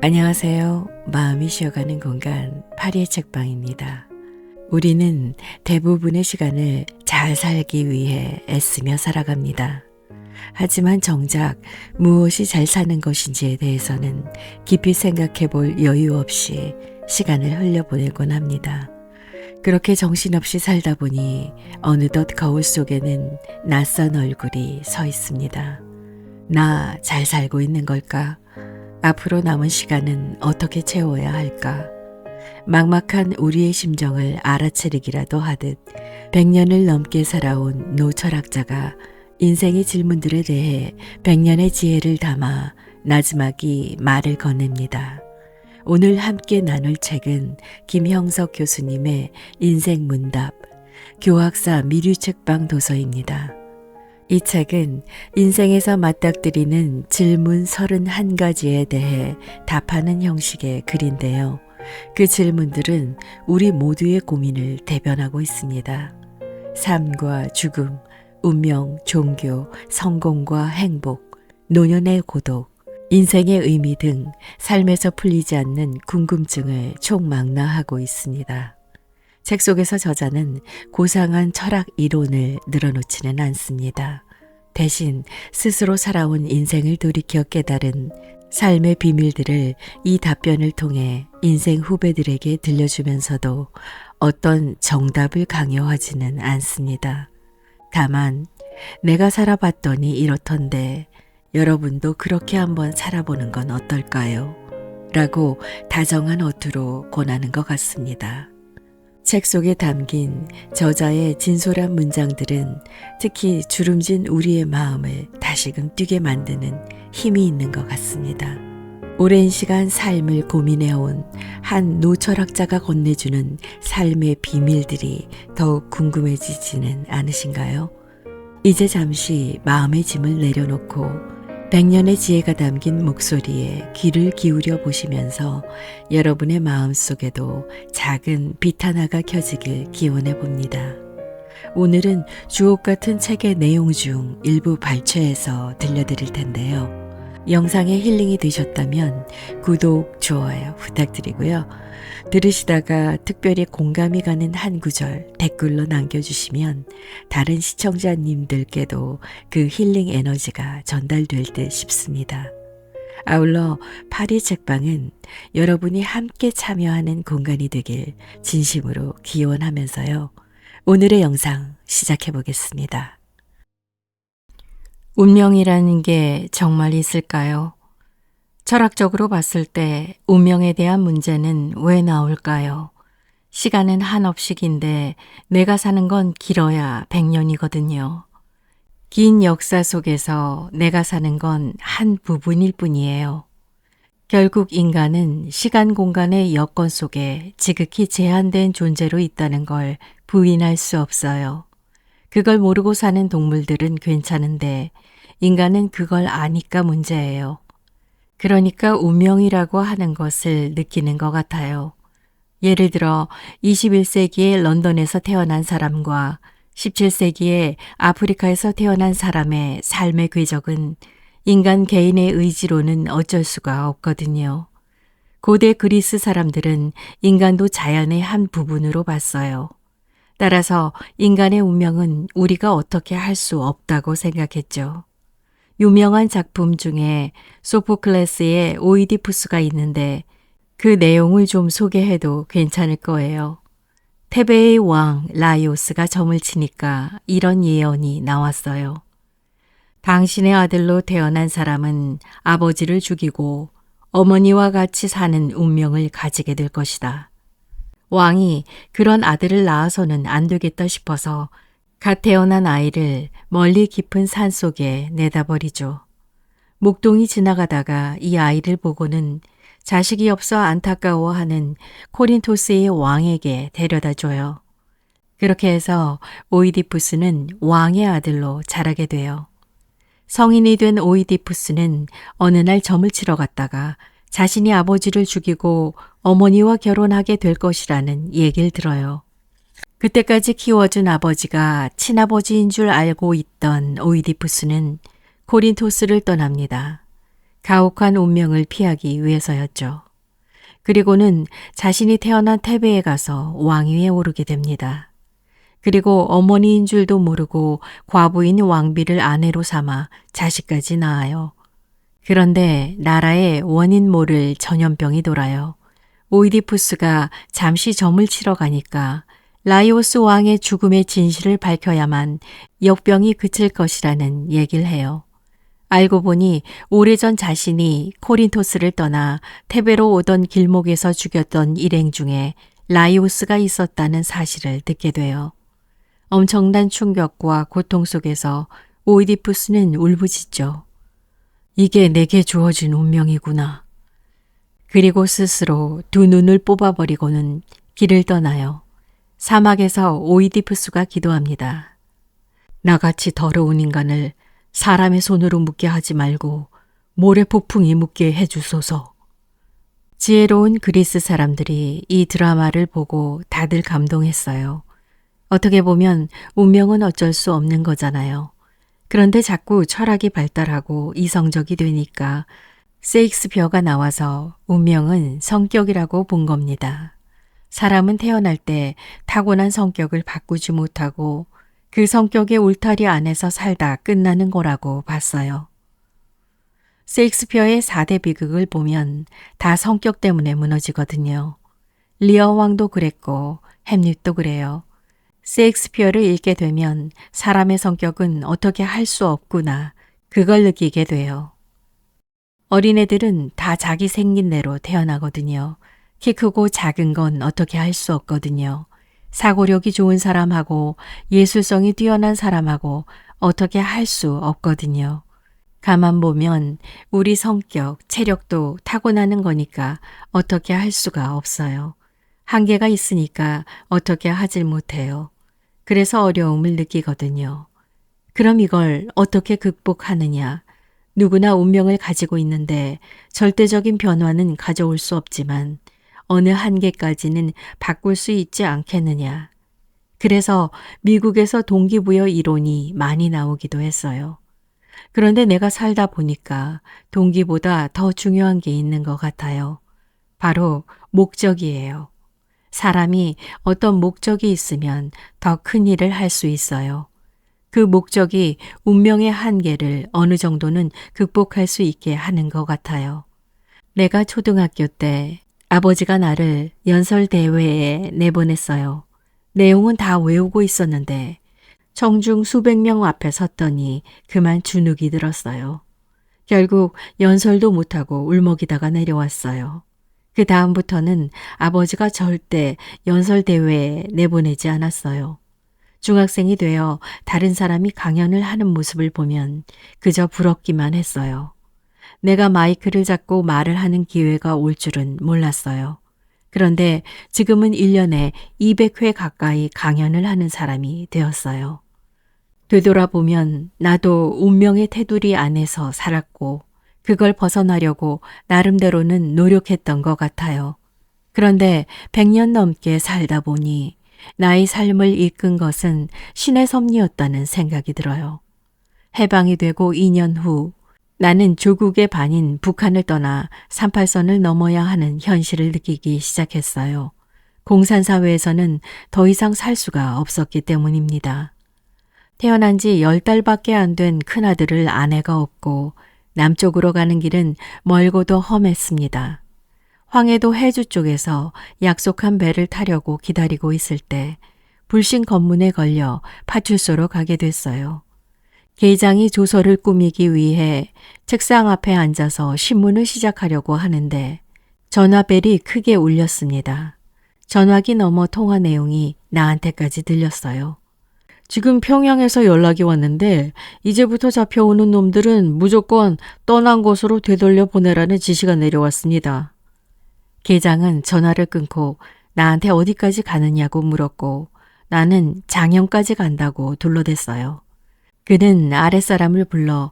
안녕하세요. 마음이 쉬어가는 공간 파리의 책방입니다. 우리는 대부분의 시간을 잘 살기 위해 애쓰며 살아갑니다. 하지만 정작 무엇이 잘 사는 것인지에 대해서는 깊이 생각해 볼 여유 없이 시간을 흘려보내곤 합니다. 그렇게 정신없이 살다 보니 어느덧 거울 속에는 낯선 얼굴이 서 있습니다. 나 잘 살고 있는 걸까? 앞으로 남은 시간은 어떻게 채워야 할까? 막막한 우리의 심정을 알아채리기라도 하듯 100년을 넘게 살아온 노 철학자가 인생의 질문들에 대해 100년의 지혜를 담아 나지막이 말을 건넵니다. 오늘 함께 나눌 책은 김형석 교수님의 인생 문답, 교학사 미류책방 도서입니다. 이 책은 인생에서 맞닥뜨리는 질문 31가지에 대해 답하는 형식의 글인데요. 그 질문들은 우리 모두의 고민을 대변하고 있습니다. 삶과 죽음, 운명, 종교, 성공과 행복, 노년의 고독, 인생의 의미 등 삶에서 풀리지 않는 궁금증을 총망라하고 있습니다. 책 속에서 저자는 고상한 철학 이론을 늘어놓지는 않습니다. 대신 스스로 살아온 인생을 돌이켜 깨달은 삶의 비밀들을 이 답변을 통해 인생 후배들에게 들려주면서도 어떤 정답을 강요하지는 않습니다. 다만 내가 살아봤더니 이렇던데 여러분도 그렇게 한번 살아보는 건 어떨까요? 라고 다정한 어투로 권하는 것 같습니다. 책 속에 담긴 저자의 진솔한 문장들은 특히 주름진 우리의 마음을 다시금 뛰게 만드는 힘이 있는 것 같습니다. 오랜 시간 삶을 고민해온 한 노철학자가 건네주는 삶의 비밀들이 더욱 궁금해지지는 않으신가요? 이제 잠시 마음의 짐을 내려놓고 100년의 지혜가 담긴 목소리에 귀를 기울여 보시면서 여러분의 마음속에도 작은 빛 하나가 켜지길 기원해 봅니다. 오늘은 주옥 같은 책의 내용 중 일부 발췌해서 들려드릴 텐데요. 영상에 힐링이 되셨다면 구독, 좋아요 부탁드리고요. 들으시다가 특별히 공감이 가는 한 구절 댓글로 남겨주시면 다른 시청자님들께도 그 힐링 에너지가 전달될 듯 싶습니다. 아울러 파리 책방은 여러분이 함께 참여하는 공간이 되길 진심으로 기원하면서요. 오늘의 영상 시작해 보겠습니다. 운명이라는 게 정말 있을까요? 철학적으로 봤을 때 운명에 대한 문제는 왜 나올까요? 시간은 한없이긴데 내가 사는 건 길어야 100년이거든요. 긴 역사 속에서 내가 사는 건 한 부분일 뿐이에요. 결국 인간은 시간 공간의 여건 속에 지극히 제한된 존재로 있다는 걸 부인할 수 없어요. 그걸 모르고 사는 동물들은 괜찮은데 인간은 그걸 아니까 문제예요. 그러니까 운명이라고 하는 것을 느끼는 것 같아요. 예를 들어 21세기에 런던에서 태어난 사람과 17세기에 아프리카에서 태어난 사람의 삶의 궤적은 인간 개인의 의지로는 어쩔 수가 없거든요. 고대 그리스 사람들은 인간도 자연의 한 부분으로 봤어요. 따라서 인간의 운명은 우리가 어떻게 할 수 없다고 생각했죠. 유명한 작품 중에 소포클레스의 오이디푸스가 있는데 그 내용을 좀 소개해도 괜찮을 거예요. 테베의 왕 라이오스가 점을 치니까 이런 예언이 나왔어요. 당신의 아들로 태어난 사람은 아버지를 죽이고 어머니와 같이 사는 운명을 가지게 될 것이다. 왕이 그런 아들을 낳아서는 안 되겠다 싶어서 갓 태어난 아이를 멀리 깊은 산 속에 내다버리죠. 목동이 지나가다가 이 아이를 보고는 자식이 없어 안타까워하는 코린토스의 왕에게 데려다 줘요. 그렇게 해서 오이디푸스는 왕의 아들로 자라게 돼요. 성인이 된 오이디푸스는 어느 날 점을 치러 갔다가 자신이 아버지를 죽이고 어머니와 결혼하게 될 것이라는 얘기를 들어요. 그때까지 키워준 아버지가 친아버지인 줄 알고 있던 오이디푸스는 코린토스를 떠납니다. 가혹한 운명을 피하기 위해서였죠. 그리고는 자신이 태어난 테베에 가서 왕위에 오르게 됩니다. 그리고 어머니인 줄도 모르고 과부인 왕비를 아내로 삼아 자식까지 낳아요. 그런데 나라에 원인 모를 전염병이 돌아요. 오이디푸스가 잠시 점을 치러 가니까 라이오스 왕의 죽음의 진실을 밝혀야만 역병이 그칠 것이라는 얘기를 해요. 알고 보니 오래전 자신이 코린토스를 떠나 테베로 오던 길목에서 죽였던 일행 중에 라이오스가 있었다는 사실을 듣게 돼요. 엄청난 충격과 고통 속에서 오이디푸스는 울부짖죠. 이게 내게 주어진 운명이구나. 그리고 스스로 두 눈을 뽑아버리고는 길을 떠나요. 사막에서 오이디푸스가 기도합니다. 나같이 더러운 인간을 사람의 손으로 묻게 하지 말고 모래 폭풍이 묻게 해주소서. 지혜로운 그리스 사람들이 이 드라마를 보고 다들 감동했어요. 어떻게 보면 운명은 어쩔 수 없는 거잖아요. 그런데 자꾸 철학이 발달하고 이성적이 되니까 셰익스피어가 나와서 운명은 성격이라고 본 겁니다. 사람은 태어날 때 타고난 성격을 바꾸지 못하고 그 성격의 울타리 안에서 살다 끝나는 거라고 봤어요. 셰익스피어의 4대 비극을 보면 다 성격 때문에 무너지거든요. 리어 왕도 그랬고 햄릿도 그래요. 셰익스피어를 읽게 되면 사람의 성격은 어떻게 할 수 없구나 그걸 느끼게 돼요. 어린애들은 다 자기 생긴 대로 태어나거든요. 키 크고 작은 건 어떻게 할 수 없거든요. 사고력이 좋은 사람하고 예술성이 뛰어난 사람하고 어떻게 할 수 없거든요. 가만 보면 우리 성격, 체력도 타고나는 거니까 어떻게 할 수가 없어요. 한계가 있으니까 어떻게 하질 못해요. 그래서 어려움을 느끼거든요. 그럼 이걸 어떻게 극복하느냐? 누구나 운명을 가지고 있는데 절대적인 변화는 가져올 수 없지만 어느 한계까지는 바꿀 수 있지 않겠느냐. 그래서 미국에서 동기부여 이론이 많이 나오기도 했어요. 그런데 내가 살다 보니까 동기보다 더 중요한 게 있는 것 같아요. 바로 목적이에요. 사람이 어떤 목적이 있으면 더 큰 일을 할 수 있어요. 그 목적이 운명의 한계를 어느 정도는 극복할 수 있게 하는 것 같아요. 내가 초등학교 때 아버지가 나를 연설대회에 내보냈어요. 내용은 다 외우고 있었는데 청중 수백 명 앞에 섰더니 그만 주눅이 들었어요. 결국 연설도 못하고 울먹이다가 내려왔어요. 그 다음부터는 아버지가 절대 연설대회에 내보내지 않았어요. 중학생이 되어 다른 사람이 강연을 하는 모습을 보면 그저 부럽기만 했어요. 내가 마이크를 잡고 말을 하는 기회가 올 줄은 몰랐어요. 그런데 지금은 1년에 200회 가까이 강연을 하는 사람이 되었어요. 되돌아보면 나도 운명의 테두리 안에서 살았고 그걸 벗어나려고 나름대로는 노력했던 것 같아요. 그런데 100년 넘게 살다 보니 나의 삶을 이끈 것은 신의 섭리였다는 생각이 들어요. 해방이 되고 2년 후 나는 조국의 반인 북한을 떠나 38선을 넘어야 하는 현실을 느끼기 시작했어요. 공산사회에서는 더 이상 살 수가 없었기 때문입니다. 태어난 지 10달밖에 안 된 큰아들을 아내가 없고 남쪽으로 가는 길은 멀고도 험했습니다. 황해도 해주 쪽에서 약속한 배를 타려고 기다리고 있을 때 불신 검문에 걸려 파출소로 가게 됐어요. 계장이 조서를 꾸미기 위해 책상 앞에 앉아서 신문을 시작하려고 하는데 전화벨이 크게 울렸습니다. 전화기 너머 통화 내용이 나한테까지 들렸어요. 지금 평양에서 연락이 왔는데 이제부터 잡혀오는 놈들은 무조건 떠난 곳으로 되돌려 보내라는 지시가 내려왔습니다. 계장은 전화를 끊고 나한테 어디까지 가느냐고 물었고 나는 장영까지 간다고 둘러댔어요. 그는 아랫사람을 불러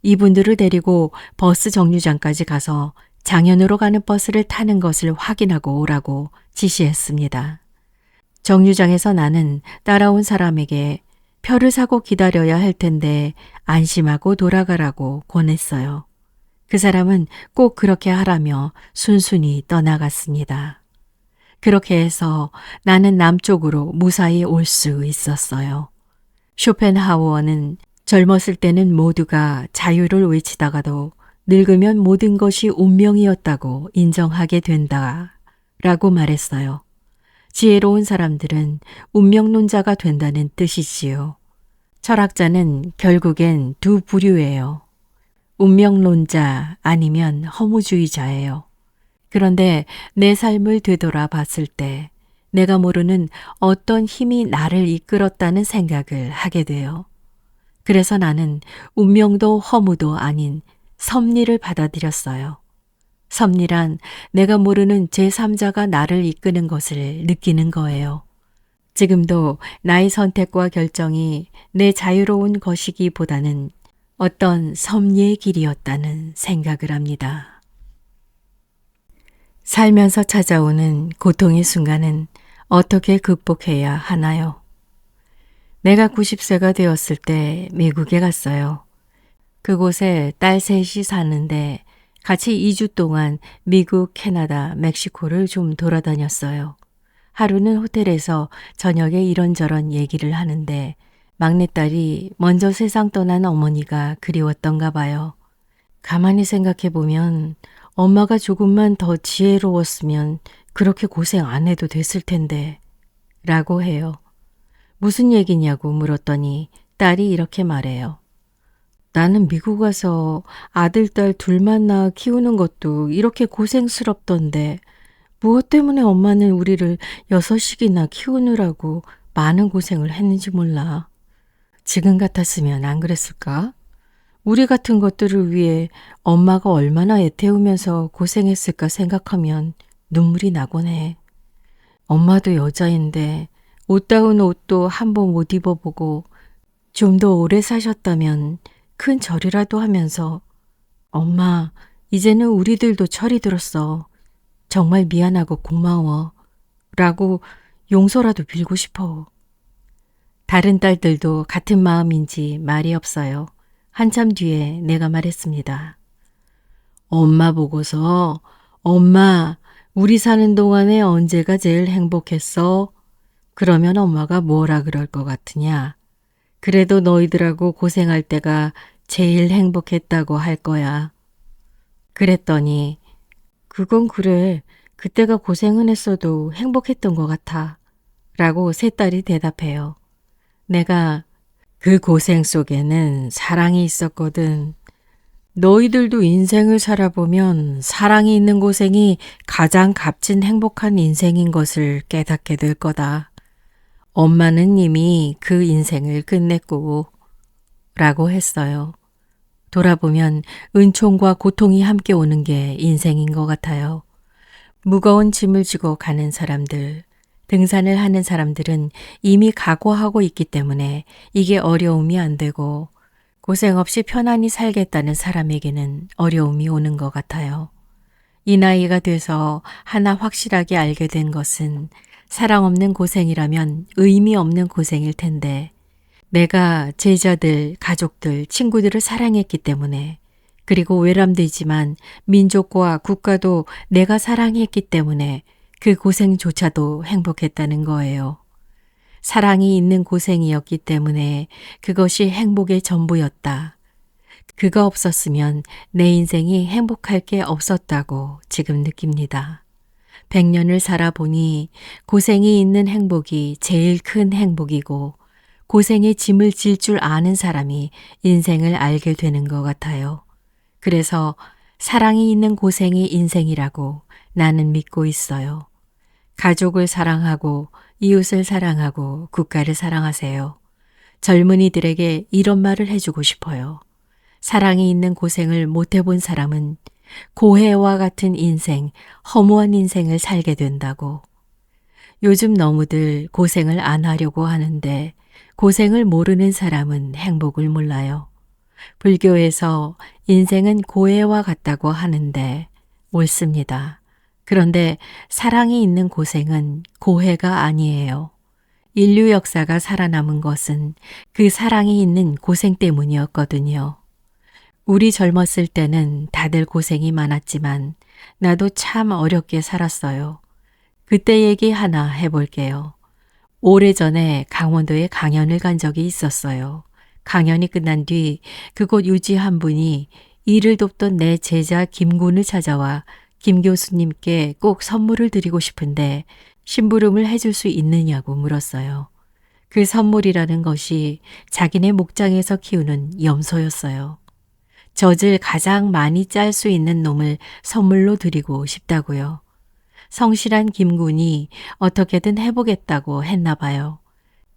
이분들을 데리고 버스 정류장까지 가서 장현으로 가는 버스를 타는 것을 확인하고 오라고 지시했습니다. 정류장에서 나는 따라온 사람에게 표를 사고 기다려야 할 텐데 안심하고 돌아가라고 권했어요. 그 사람은 꼭 그렇게 하라며 순순히 떠나갔습니다. 그렇게 해서 나는 남쪽으로 무사히 올 수 있었어요. 쇼펜하우어는 젊었을 때는 모두가 자유를 외치다가도 늙으면 모든 것이 운명이었다고 인정하게 된다 라고 말했어요. 지혜로운 사람들은 운명론자가 된다는 뜻이지요. 철학자는 결국엔 두 부류예요. 운명론자 아니면 허무주의자예요. 그런데 내 삶을 되돌아 봤을 때 내가 모르는 어떤 힘이 나를 이끌었다는 생각을 하게 돼요. 그래서 나는 운명도 허무도 아닌 섭리를 받아들였어요. 섭리란 내가 모르는 제3자가 나를 이끄는 것을 느끼는 거예요. 지금도 나의 선택과 결정이 내 자유로운 것이기보다는 어떤 섭리의 길이었다는 생각을 합니다. 살면서 찾아오는 고통의 순간은 어떻게 극복해야 하나요? 내가 90세가 되었을 때 미국에 갔어요. 그곳에 딸 셋이 사는데 같이 2주 동안 미국, 캐나다, 멕시코를 좀 돌아다녔어요. 하루는 호텔에서 저녁에 이런저런 얘기를 하는데 막내딸이 먼저 세상 떠난 어머니가 그리웠던가 봐요. 가만히 생각해 보면 엄마가 조금만 더 지혜로웠으면 그렇게 고생 안 해도 됐을 텐데 라고 해요. 무슨 얘기냐고 물었더니 딸이 이렇게 말해요. 나는 미국 와서 아들, 딸 둘만 낳아 키우는 것도 이렇게 고생스럽던데 무엇 때문에 엄마는 우리를 6이나 키우느라고 많은 고생을 했는지 몰라. 지금 같았으면 안 그랬을까? 우리 같은 것들을 위해 엄마가 얼마나 애태우면서 고생했을까 생각하면 눈물이 나곤 해. 엄마도 여자인데 옷다운 옷도 한 번 못 입어보고 좀 더 오래 사셨다면 큰 절이라도 하면서 엄마, 이제는 우리들도 철이 들었어. 정말 미안하고 고마워. 라고 용서라도 빌고 싶어. 다른 딸들도 같은 마음인지 말이 없어요. 한참 뒤에 내가 말했습니다. 엄마 보고서 엄마, 우리 사는 동안에 언제가 제일 행복했어? 그러면 엄마가 뭐라 그럴 것 같으냐? 그래도 너희들하고 고생할 때가 제일 행복했다고 할 거야. 그랬더니 그건 그래. 그때가 고생은 했어도 행복했던 것 같아. 라고 세 딸이 대답해요. 내가 그 고생 속에는 사랑이 있었거든. 너희들도 인생을 살아보면 사랑이 있는 고생이 가장 값진 행복한 인생인 것을 깨닫게 될 거다. 엄마는 이미 그 인생을 끝냈고 라고 했어요. 돌아보면 은총과 고통이 함께 오는 게 인생인 것 같아요. 무거운 짐을 지고 가는 사람들, 등산을 하는 사람들은 이미 각오하고 있기 때문에 이게 어려움이 안 되고 고생 없이 편안히 살겠다는 사람에게는 어려움이 오는 것 같아요. 이 나이가 돼서 하나 확실하게 알게 된 것은 사랑 없는 고생이라면 의미 없는 고생일 텐데 내가 제자들, 가족들, 친구들을 사랑했기 때문에 그리고 외람되지만 민족과 국가도 내가 사랑했기 때문에 그 고생조차도 행복했다는 거예요. 사랑이 있는 고생이었기 때문에 그것이 행복의 전부였다. 그거 없었으면 내 인생이 행복할 게 없었다고 지금 느낍니다. 100년을 살아보니 고생이 있는 행복이 제일 큰 행복이고 고생의 짐을 질 줄 아는 사람이 인생을 알게 되는 것 같아요. 그래서 사랑이 있는 고생이 인생이라고 나는 믿고 있어요. 가족을 사랑하고 이웃을 사랑하고 국가를 사랑하세요. 젊은이들에게 이런 말을 해주고 싶어요. 사랑이 있는 고생을 못 해본 사람은 고해와 같은 인생, 허무한 인생을 살게 된다고. 요즘 너무들 고생을 안 하려고 하는데 고생을 모르는 사람은 행복을 몰라요. 불교에서 인생은 고해와 같다고 하는데 옳습니다. 그런데 사랑이 있는 고생은 고해가 아니에요. 인류 역사가 살아남은 것은 그 사랑이 있는 고생 때문이었거든요. 우리 젊었을 때는 다들 고생이 많았지만 나도 참 어렵게 살았어요. 그때 얘기 하나 해볼게요. 오래전에 강원도에 강연을 간 적이 있었어요. 강연이 끝난 뒤 그곳 유지 한 분이 일을 돕던 내 제자 김군을 찾아와 김 교수님께 꼭 선물을 드리고 싶은데 심부름을 해줄 수 있느냐고 물었어요. 그 선물이라는 것이 자기네 목장에서 키우는 염소였어요. 젖을 가장 많이 짤 수 있는 놈을 선물로 드리고 싶다고요. 성실한 김군이 어떻게든 해보겠다고 했나 봐요.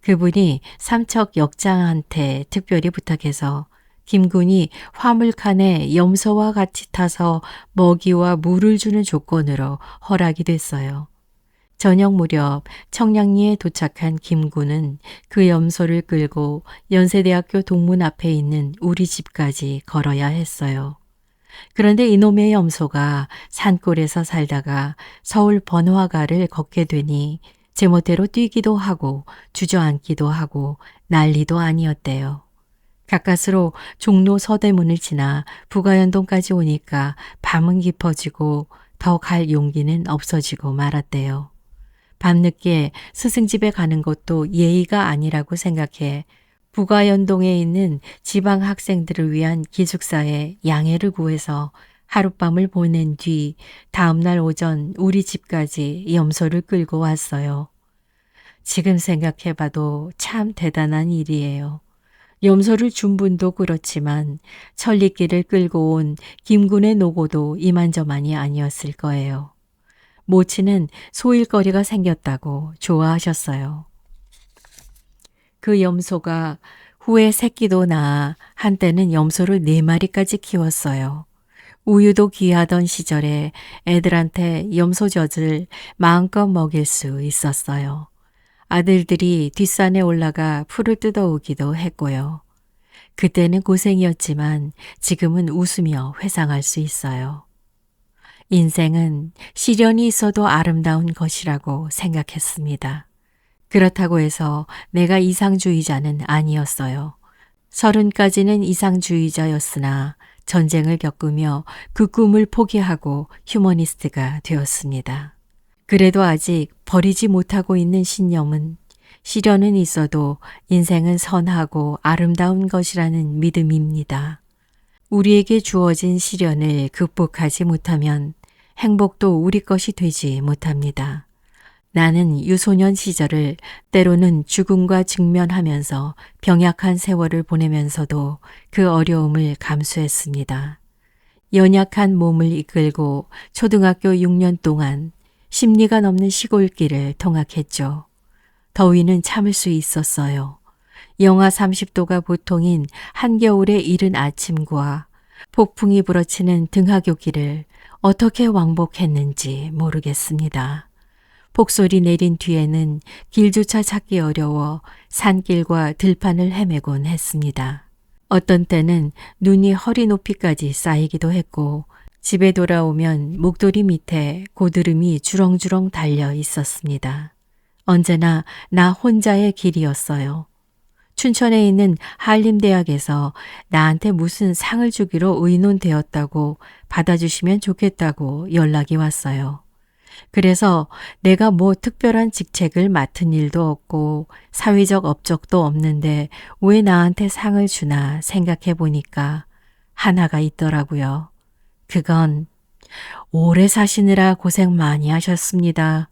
그분이 삼척 역장한테 특별히 부탁해서 김군이 화물칸에 염소와 같이 타서 먹이와 물을 주는 조건으로 허락이 됐어요. 저녁 무렵 청량리에 도착한 김군은 그 염소를 끌고 연세대학교 동문 앞에 있는 우리 집까지 걸어야 했어요. 그런데 이놈의 염소가 산골에서 살다가 서울 번화가를 걷게 되니 제멋대로 뛰기도 하고 주저앉기도 하고 난리도 아니었대요. 가까스로 종로 서대문을 지나 부가연동까지 오니까 밤은 깊어지고 더 갈 용기는 없어지고 말았대요. 밤늦게 스승집에 가는 것도 예의가 아니라고 생각해 부가연동에 있는 지방 학생들을 위한 기숙사에 양해를 구해서 하룻밤을 보낸 뒤 다음날 오전 우리 집까지 염소를 끌고 왔어요. 지금 생각해봐도 참 대단한 일이에요. 염소를 준 분도 그렇지만 천리길을 끌고 온 김군의 노고도 이만저만이 아니었을 거예요. 모치는 소일거리가 생겼다고 좋아하셨어요. 그 염소가 후에 새끼도 낳아 한때는 염소를 4마리까지 키웠어요. 우유도 귀하던 시절에 애들한테 염소젖을 마음껏 먹일 수 있었어요. 아들들이 뒷산에 올라가 풀을 뜯어오기도 했고요. 그때는 고생이었지만 지금은 웃으며 회상할 수 있어요. 인생은 시련이 있어도 아름다운 것이라고 생각했습니다. 그렇다고 해서 내가 이상주의자는 아니었어요. 30까지는 이상주의자였으나 전쟁을 겪으며 그 꿈을 포기하고 휴머니스트가 되었습니다. 그래도 아직 버리지 못하고 있는 신념은 시련은 있어도 인생은 선하고 아름다운 것이라는 믿음입니다. 우리에게 주어진 시련을 극복하지 못하면 행복도 우리 것이 되지 못합니다. 나는 유소년 시절을 때로는 죽음과 직면하면서 병약한 세월을 보내면서도 그 어려움을 감수했습니다. 연약한 몸을 이끌고 초등학교 6년 동안 십리가 넘는 시골길을 통학했죠. 더위는 참을 수 있었어요. 영하 30도가 보통인 한겨울의 이른 아침과 폭풍이 불어치는 등하굣길을 어떻게 왕복했는지 모르겠습니다. 폭설이 내린 뒤에는 길조차 찾기 어려워 산길과 들판을 헤매곤 했습니다. 어떤 때는 눈이 허리 높이까지 쌓이기도 했고 집에 돌아오면 목도리 밑에 고드름이 주렁주렁 달려 있었습니다. 언제나 나 혼자의 길이었어요. 춘천에 있는 한림대학에서 나한테 무슨 상을 주기로 의논되었다고 받아주시면 좋겠다고 연락이 왔어요. 그래서 내가 뭐 특별한 직책을 맡은 일도 없고 사회적 업적도 없는데 왜 나한테 상을 주나 생각해 보니까 하나가 있더라고요. 그건 오래 사시느라 고생 많이 하셨습니다.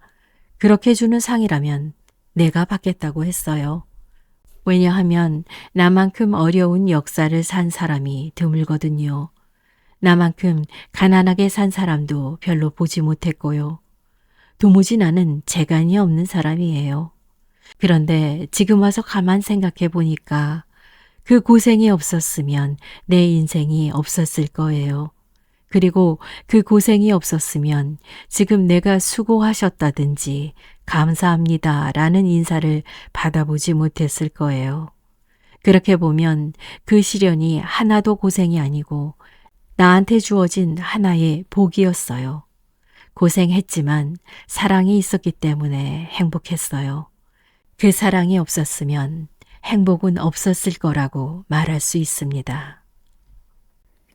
그렇게 주는 상이라면 내가 받겠다고 했어요. 왜냐하면 나만큼 어려운 역사를 산 사람이 드물거든요. 나만큼 가난하게 산 사람도 별로 보지 못했고요. 도무지 나는 재간이 없는 사람이에요. 그런데 지금 와서 가만 생각해 보니까 그 고생이 없었으면 내 인생이 없었을 거예요. 그리고 그 고생이 없었으면 지금 내가 수고하셨다든지 감사합니다 라는 인사를 받아보지 못했을 거예요. 그렇게 보면 그 시련이 하나도 고생이 아니고 나한테 주어진 하나의 복이었어요. 고생했지만 사랑이 있었기 때문에 행복했어요. 그 사랑이 없었으면 행복은 없었을 거라고 말할 수 있습니다.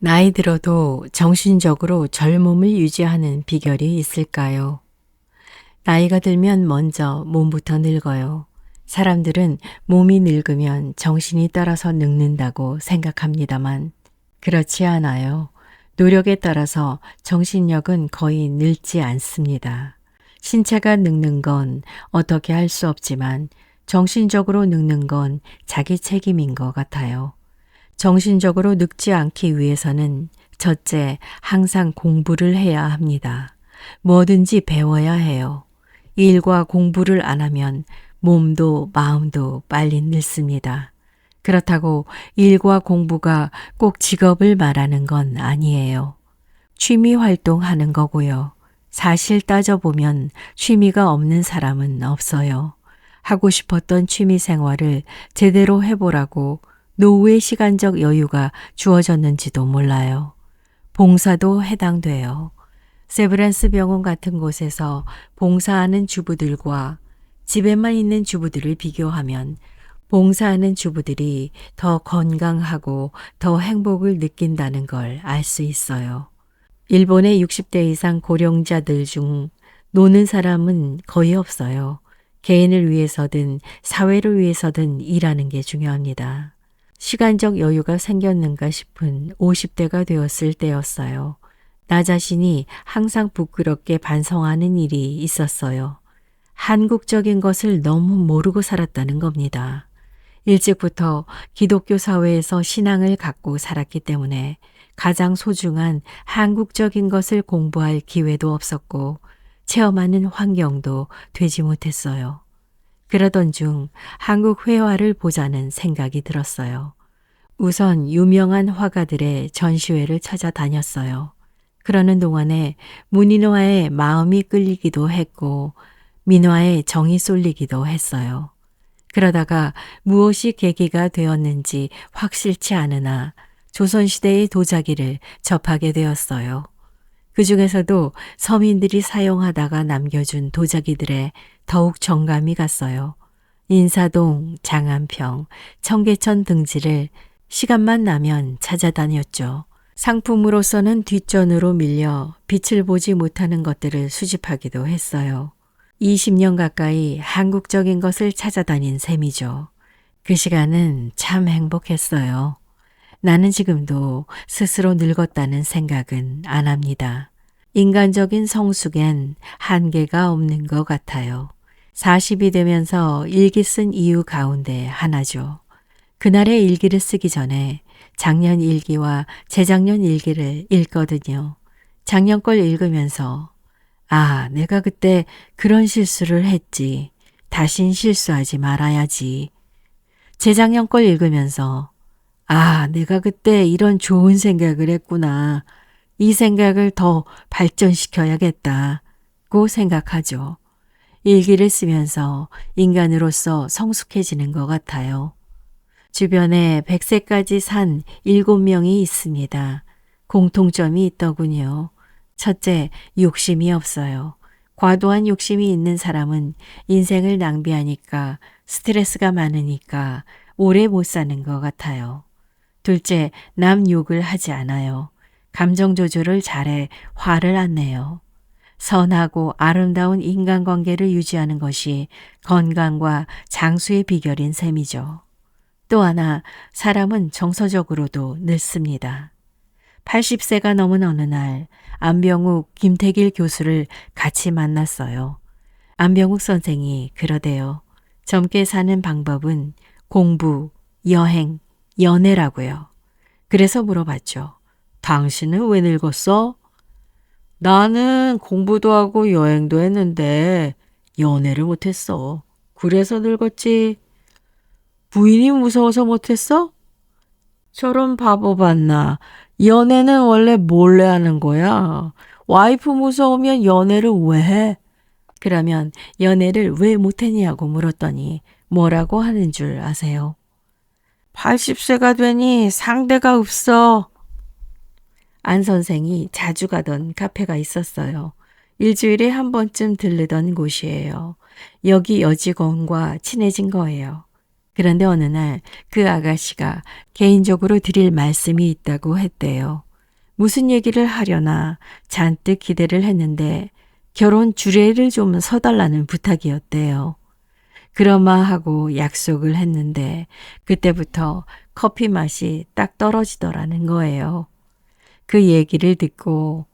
나이 들어도 정신적으로 젊음을 유지하는 비결이 있을까요? 나이가 들면 먼저 몸부터 늙어요. 사람들은 몸이 늙으면 정신이 따라서 늙는다고 생각합니다만 그렇지 않아요. 노력에 따라서 정신력은 거의 늙지 않습니다. 신체가 늙는 건 어떻게 할 수 없지만 정신적으로 늙는 건 자기 책임인 것 같아요. 정신적으로 늙지 않기 위해서는 첫째, 항상 공부를 해야 합니다. 뭐든지 배워야 해요. 일과 공부를 안 하면 몸도 마음도 빨리 늙습니다. 그렇다고 일과 공부가 꼭 직업을 말하는 건 아니에요. 취미 활동하는 거고요. 사실 따져보면 취미가 없는 사람은 없어요. 하고 싶었던 취미 생활을 제대로 해보라고 노후의 시간적 여유가 주어졌는지도 몰라요. 봉사도 해당돼요. 세브란스 병원 같은 곳에서 봉사하는 주부들과 집에만 있는 주부들을 비교하면 봉사하는 주부들이 더 건강하고 더 행복을 느낀다는 걸 알 수 있어요. 일본의 60대 이상 고령자들 중 노는 사람은 거의 없어요. 개인을 위해서든 사회를 위해서든 일하는 게 중요합니다. 시간적 여유가 생겼는가 싶은 50대가 되었을 때였어요. 나 자신이 항상 부끄럽게 반성하는 일이 있었어요. 한국적인 것을 너무 모르고 살았다는 겁니다. 일찍부터 기독교 사회에서 신앙을 갖고 살았기 때문에 가장 소중한 한국적인 것을 공부할 기회도 없었고 체험하는 환경도 되지 못했어요. 그러던 중 한국 회화를 보자는 생각이 들었어요. 우선 유명한 화가들의 전시회를 찾아다녔어요. 그러는 동안에 문인화에 마음이 끌리기도 했고 민화에 정이 쏠리기도 했어요. 그러다가 무엇이 계기가 되었는지 확실치 않으나 조선시대의 도자기를 접하게 되었어요. 그 중에서도 서민들이 사용하다가 남겨준 도자기들에 더욱 정감이 갔어요. 인사동, 장안평, 청계천 등지를 시간만 나면 찾아다녔죠. 상품으로서는 뒷전으로 밀려 빛을 보지 못하는 것들을 수집하기도 했어요. 20년 가까이 한국적인 것을 찾아다닌 셈이죠. 그 시간은 참 행복했어요. 나는 지금도 스스로 늙었다는 생각은 안 합니다. 인간적인 성숙엔 한계가 없는 것 같아요. 40이 되면서 일기 쓴 이유 가운데 하나죠. 그날의 일기를 쓰기 전에 작년 일기와 재작년 일기를 읽거든요. 작년 걸 읽으면서 아, 내가 그때 그런 실수를 했지. 다신 실수하지 말아야지. 재작년 걸 읽으면서 아, 내가 그때 이런 좋은 생각을 했구나. 이 생각을 더 발전시켜야겠다고 생각하죠. 일기를 쓰면서 인간으로서 성숙해지는 것 같아요. 주변에 100세까지 산 7명이 있습니다. 공통점이 있더군요. 첫째, 욕심이 없어요. 과도한 욕심이 있는 사람은 인생을 낭비하니까 스트레스가 많으니까 오래 못 사는 것 같아요. 둘째, 남 욕을 하지 않아요. 감정 조절을 잘해 화를 안 내요. 선하고 아름다운 인간관계를 유지하는 것이 건강과 장수의 비결인 셈이죠. 또 하나, 사람은 정서적으로도 늙습니다. 80세가 넘은 어느 날 안병욱, 김태길 교수를 같이 만났어요. 안병욱 선생이 그러대요. 젊게 사는 방법은 공부, 여행, 연애라고요. 그래서 물어봤죠. 당신은 왜 늙었어? 나는 공부도 하고 여행도 했는데 연애를 못했어. 그래서 늙었지. 부인이 무서워서 못했어? 저런 바보 봤나. 연애는 원래 몰래 하는 거야. 와이프 무서우면 연애를 왜 해? 그러면 연애를 왜 못했냐고 물었더니 뭐라고 하는 줄 아세요? 80세가 되니 상대가 없어. 안 선생이 자주 가던 카페가 있었어요. 일주일에 한 번쯤 들르던 곳이에요. 여기 여직원과 친해진 거예요. 그런데 어느 날 그 아가씨가 개인적으로 드릴 말씀이 있다고 했대요. 무슨 얘기를 하려나 잔뜩 기대를 했는데 결혼 주례를 좀 서달라는 부탁이었대요. 그러마 하고 약속을 했는데 그때부터 커피 맛이 딱 떨어지더라는 거예요. 그 얘기를 듣고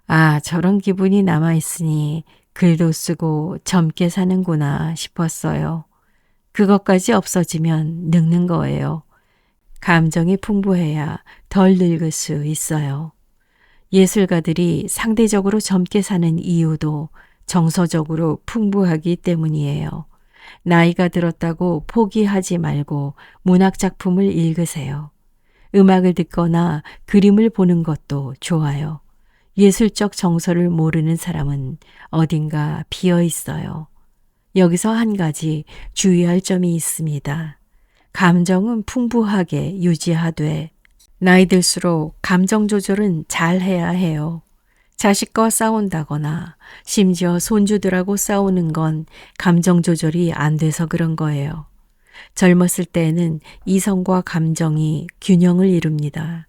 아, 저런 기분이 남아있으니 글도 쓰고 젊게 사는구나 싶었어요. 그것까지 없어지면 늙는 거예요. 감정이 풍부해야 덜 늙을 수 있어요. 예술가들이 상대적으로 젊게 사는 이유도 정서적으로 풍부하기 때문이에요. 나이가 들었다고 포기하지 말고 문학작품을 읽으세요. 음악을 듣거나 그림을 보는 것도 좋아요. 예술적 정서를 모르는 사람은 어딘가 비어 있어요. 여기서 한 가지 주의할 점이 있습니다. 감정은 풍부하게 유지하되 나이 들수록 감정 조절은 잘 해야 해요. 자식과 싸운다거나 심지어 손주들하고 싸우는 건 감정 조절이 안 돼서 그런 거예요. 젊었을 때에는 이성과 감정이 균형을 이룹니다.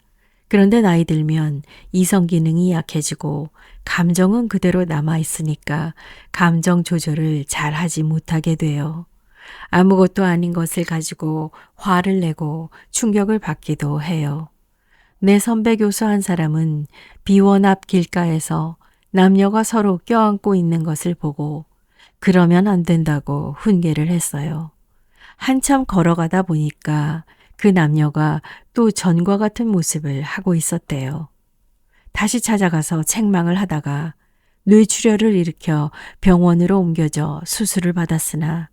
그런데 나이 들면 이성 기능이 약해지고 감정은 그대로 남아있으니까 감정 조절을 잘 하지 못하게 돼요. 아무것도 아닌 것을 가지고 화를 내고 충격을 받기도 해요. 내 선배 교수 한 사람은 비원 앞 길가에서 남녀가 서로 껴안고 있는 것을 보고 그러면 안 된다고 훈계를 했어요. 한참 걸어가다 보니까 그 남녀가 또 전과 같은 모습을 하고 있었대요. 다시 찾아가서 책망을 하다가 뇌출혈을 일으켜 병원으로 옮겨져 수술을 받았으나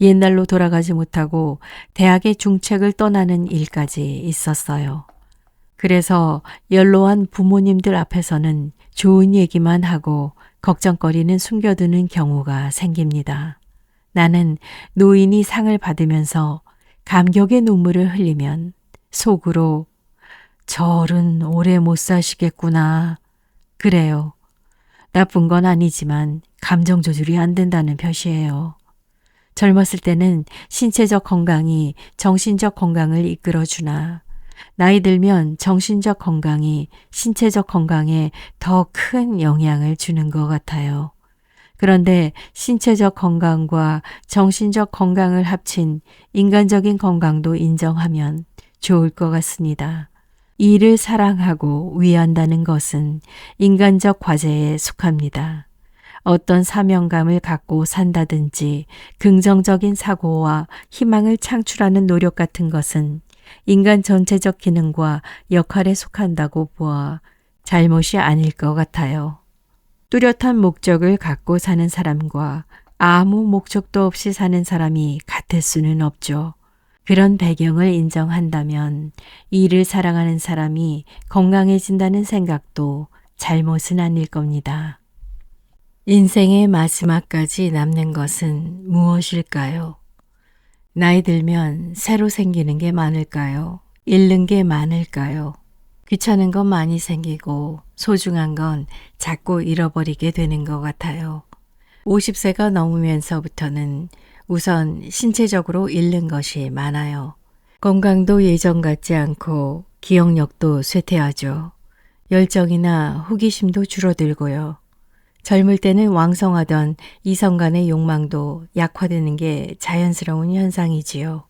옛날로 돌아가지 못하고 대학의 중책을 떠나는 일까지 있었어요. 그래서 연로한 부모님들 앞에서는 좋은 얘기만 하고 걱정거리는 숨겨두는 경우가 생깁니다. 나는 노인이 상을 받으면서 감격의 눈물을 흘리면 속으로 절은 오래 못 사시겠구나. 그래요. 나쁜 건 아니지만 감정 조절이 안 된다는 표시예요. 젊었을 때는 신체적 건강이 정신적 건강을 이끌어주나 나이 들면 정신적 건강이 신체적 건강에 더 큰 영향을 주는 것 같아요. 그런데 신체적 건강과 정신적 건강을 합친 인간적인 건강도 인정하면 좋을 것 같습니다. 일을 사랑하고 위한다는 것은 인간적 과제에 속합니다. 어떤 사명감을 갖고 산다든지 긍정적인 사고와 희망을 창출하는 노력 같은 것은 인간 전체적 기능과 역할에 속한다고 보아 잘못이 아닐 것 같아요. 뚜렷한 목적을 갖고 사는 사람과 아무 목적도 없이 사는 사람이 같을 수는 없죠. 그런 배경을 인정한다면 일을 사랑하는 사람이 건강해진다는 생각도 잘못은 아닐 겁니다. 인생의 마지막까지 남는 것은 무엇일까요? 나이 들면 새로 생기는 게 많을까요? 잃는 게 많을까요? 귀찮은 건 많이 생기고 소중한 건 자꾸 잃어버리게 되는 것 같아요. 50세가 넘으면서부터는 우선 신체적으로 잃는 것이 많아요. 건강도 예전 같지 않고 기억력도 쇠퇴하죠. 열정이나 호기심도 줄어들고요. 젊을 때는 왕성하던 이성 간의 욕망도 약화되는 게 자연스러운 현상이지요.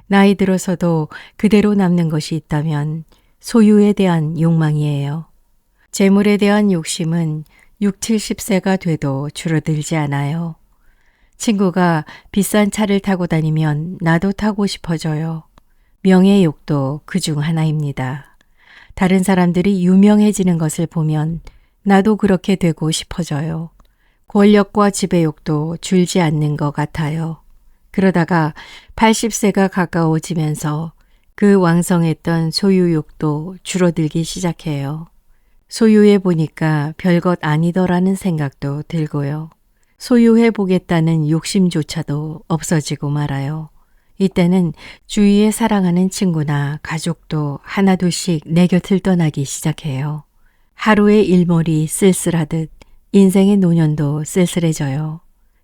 나이 들어서도 그대로 남는 것이 있다면 소유에 대한 욕망이에요. 재물에 대한 욕심은 6, 70세가 돼도 줄어들지 않아요. 친구가 비싼 차를 타고 다니면 나도 타고 싶어져요. 명예욕도 그중 하나입니다. 다른 사람들이 유명해지는 것을 보면 나도 그렇게 되고 싶어져요. 권력과 지배욕도 줄지 않는 것 같아요. 그러다가 80세가 가까워지면서 그 왕성했던 소유욕도 줄어들기 시작해요. 소유해 보니까 별것 아니더라는 생각도 들고요. 소유해 보겠다는 욕심조차도 없어지고 말아요. 이때는 주위에 사랑하는 친구나 가족도 하나둘씩 내 곁을 떠나기 시작해요. 하루의 일몰이 쓸쓸하듯 인생의 노년도 쓸쓸해져요.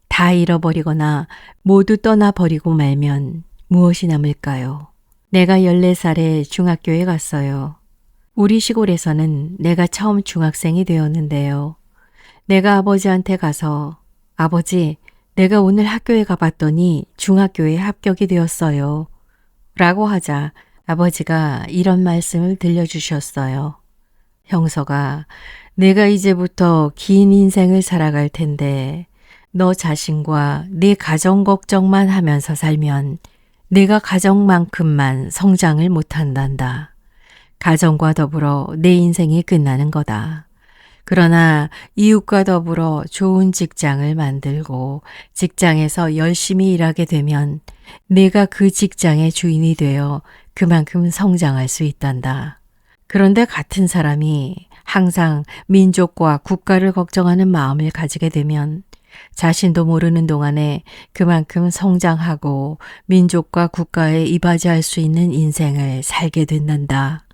다 잃어버리거나 모두 떠나버리고 말면 무엇이 남을까요? 내가 14살에 중학교에 갔어요. 우리 시골에서는 내가 처음 중학생이 되었는데요. 내가 아버지한테 가서 아버지, 내가 오늘 학교에 가봤더니 중학교에 합격이 되었어요. 라고 하자 아버지가 이런 말씀을 들려주셨어요. 형서가 내가 이제부터 긴 인생을 살아갈 텐데 너 자신과 네 가정 걱정만 하면서 살면 내가 가정만큼만 성장을 못한단다. 가정과 더불어 내 인생이 끝나는 거다. 그러나 이웃과 더불어 좋은 직장을 만들고 직장에서 열심히 일하게 되면 내가 그 직장의 주인이 되어 그만큼 성장할 수 있단다. 그런데 같은 사람이 항상 민족과 국가를 걱정하는 마음을 가지게 되면 자신도 모르는 동안에 그만큼 성장하고 민족과 국가에 이바지할 수 있는 인생을 살게 된단다.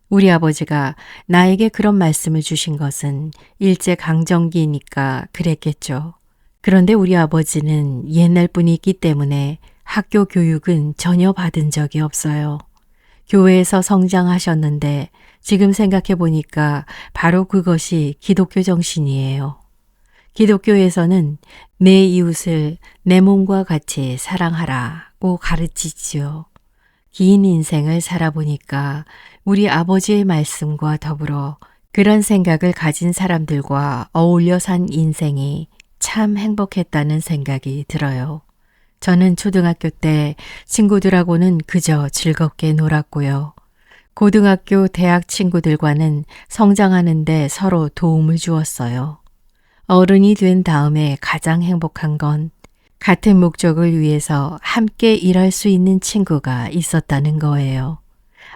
우리 아버지가 나에게 그런 말씀을 주신 것은 일제강점기니까 그랬겠죠. 그런데 우리 아버지는 옛날 분이 있기 때문에 학교 교육은 전혀 받은 적이 없어요. 교회에서 성장하셨는데 지금 생각해 보니까 바로 그것이 기독교 정신이에요. 기독교에서는 내 이웃을 내 몸과 같이 사랑하라고 가르치지요. 긴 인생을 살아보니까 우리 아버지의 말씀과 더불어 그런 생각을 가진 사람들과 어울려 산 인생이 참 행복했다는 생각이 들어요. 저는 초등학교 때 친구들하고는 그저 즐겁게 놀았고요. 고등학교, 대학 친구들과는 성장하는데 서로 도움을 주었어요. 어른이 된 다음에 가장 행복한 건 같은 목적을 위해서 함께 일할 수 있는 친구가 있었다는 거예요.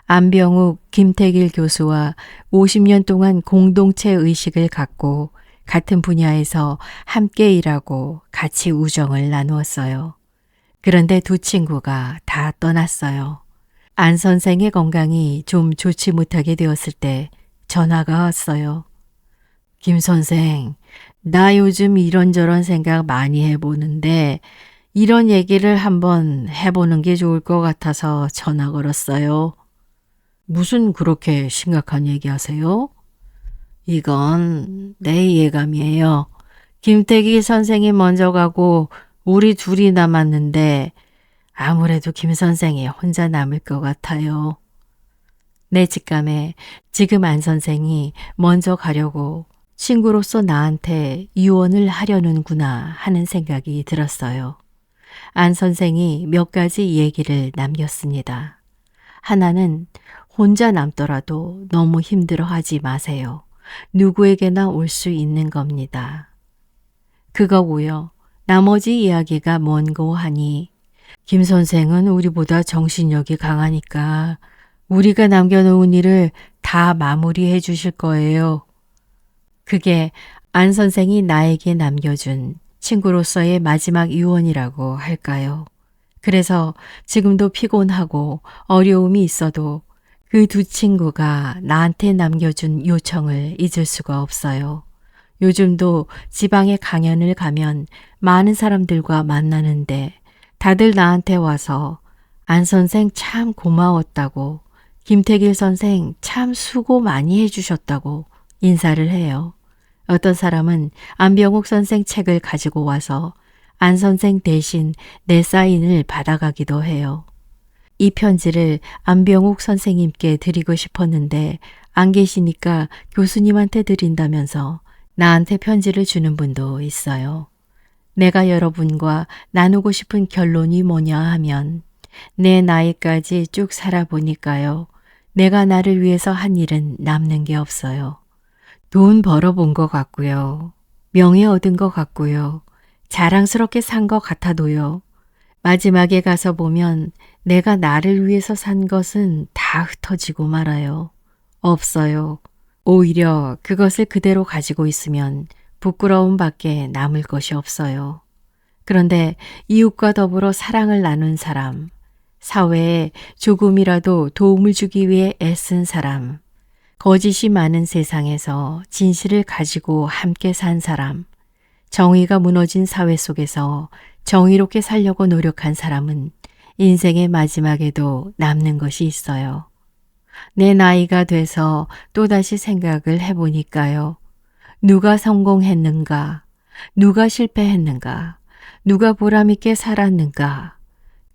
안병욱, 김태길 교수와 50년 동안 공동체 의식을 갖고 같은 분야에서 함께 일하고 같이 우정을 나누었어요. 그런데 두 친구가 다 떠났어요. 안 선생의 건강이 좀 좋지 못하게 되었을 때 전화가 왔어요. 김 선생, 나 요즘 이런저런 생각 많이 해보는데 이런 얘기를 한번 해보는 게 좋을 것 같아서 전화 걸었어요. 무슨 그렇게 심각한 얘기 하세요? 이건 내 예감이에요. 김태기 선생이 먼저 가고 우리 둘이 남았는데 아무래도 김 선생이 혼자 남을 것 같아요. 내 직감에 지금 안 선생이 먼저 가려고 친구로서 나한테 유언을 하려는구나 하는 생각이 들었어요. 안 선생이 몇 가지 얘기를 남겼습니다. 하나는 혼자 남더라도 너무 힘들어하지 마세요. 누구에게나 올 수 있는 겁니다. 그거고요. 나머지 이야기가 뭔고 하니 김 선생은 우리보다 정신력이 강하니까 우리가 남겨놓은 일을 다 마무리해 주실 거예요. 그게 안 선생이 나에게 남겨준 친구로서의 마지막 유언이라고 할까요? 그래서 지금도 피곤하고 어려움이 있어도 그 두 친구가 나한테 남겨준 요청을 잊을 수가 없어요. 요즘도 지방에 강연을 가면 많은 사람들과 만나는데 다들 나한테 와서 안 선생 참 고마웠다고, 김태길 선생 참 수고 많이 해주셨다고 인사를 해요. 어떤 사람은 안병욱 선생 책을 가지고 와서 안 선생 대신 내 사인을 받아가기도 해요. 이 편지를 안병욱 선생님께 드리고 싶었는데 안 계시니까 교수님한테 드린다면서 나한테 편지를 주는 분도 있어요. 내가 여러분과 나누고 싶은 결론이 뭐냐 하면 내 나이까지 쭉 살아보니까요. 내가 나를 위해서 한 일은 남는 게 없어요. 돈 벌어본 것 같고요. 명예 얻은 것 같고요. 자랑스럽게 산 것 같아도요. 마지막에 가서 보면 내가 나를 위해서 산 것은 다 흩어지고 말아요. 없어요. 오히려 그것을 그대로 가지고 있으면 부끄러움밖에 남을 것이 없어요. 그런데 이웃과 더불어 사랑을 나눈 사람, 사회에 조금이라도 도움을 주기 위해 애쓴 사람, 거짓이 많은 세상에서 진실을 가지고 함께 산 사람, 정의가 무너진 사회 속에서 정의롭게 살려고 노력한 사람은 인생의 마지막에도 남는 것이 있어요. 내 나이가 돼서 또다시 생각을 해보니까요. 누가 성공했는가? 누가 실패했는가? 누가 보람있게 살았는가?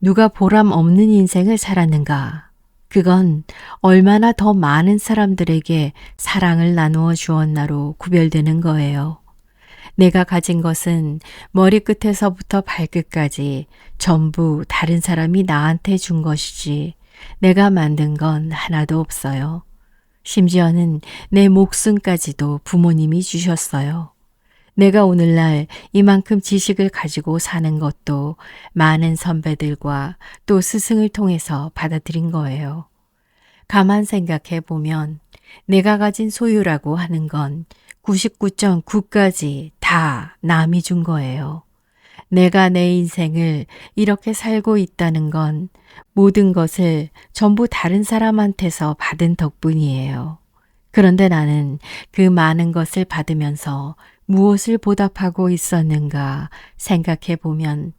누가 보람 없는 인생을 살았는가? 그건 얼마나 더 많은 사람들에게 사랑을 나누어 주었나로 구별되는 거예요. 내가 가진 것은 머리끝에서부터 발끝까지 전부 다른 사람이 나한테 준 것이지 내가 만든 건 하나도 없어요. 심지어는 내 목숨까지도 부모님이 주셨어요. 내가 오늘날 이만큼 지식을 가지고 사는 것도 많은 선배들과 또 스승을 통해서 받아들인 거예요. 가만 생각해 보면 내가 가진 소유라고 하는 건 99.9까지 다 남이 준 거예요. 내가 내 인생을 이렇게 살고 있다는 건 모든 것을 전부 다른 사람한테서 받은 덕분이에요. 그런데 나는 그 많은 것을 받으면서 무엇을 보답하고 있었는가 생각해 보면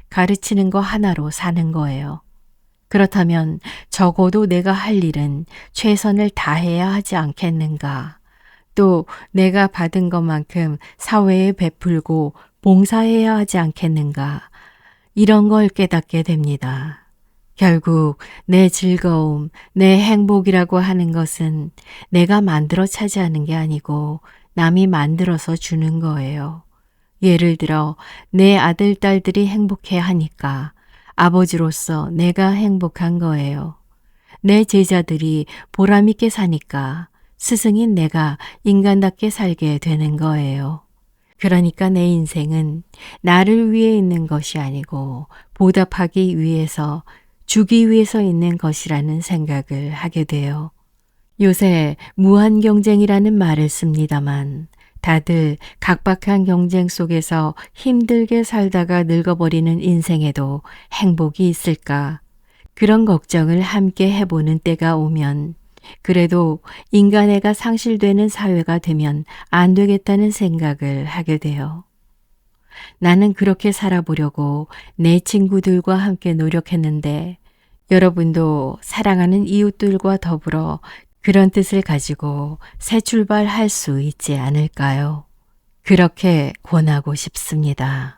가르치는 거 하나로 사는 거예요. 그렇다면 적어도 내가 할 일은 최선을 다해야 하지 않겠는가? 또 내가 받은 것만큼 사회에 베풀고 봉사해야 하지 않겠는가? 이런 걸 깨닫게 됩니다. 결국 내 즐거움, 내 행복이라고 하는 것은 내가 만들어 차지하는 게 아니고 남이 만들어서 주는 거예요. 예를 들어 내 아들, 딸들이 행복해 하니까 아버지로서 내가 행복한 거예요. 내 제자들이 보람있게 사니까 스승인 내가 인간답게 살게 되는 거예요. 그러니까 내 인생은 나를 위해 있는 것이 아니고 보답하기 위해서, 주기 위해서 있는 것이라는 생각을 하게 돼요. 요새 무한 경쟁이라는 말을 씁니다만 다들 각박한 경쟁 속에서 힘들게 살다가 늙어버리는 인생에도 행복이 있을까? 그런 걱정을 함께 해보는 때가 오면 그래도 인간애가 상실되는 사회가 되면 안 되겠다는 생각을 하게 돼요. 나는 그렇게 살아보려고 내 친구들과 함께 노력했는데 여러분도 사랑하는 이웃들과 더불어 그런 뜻을 가지고 새 출발할 수 있지 않을까요? 그렇게 권하고 싶습니다.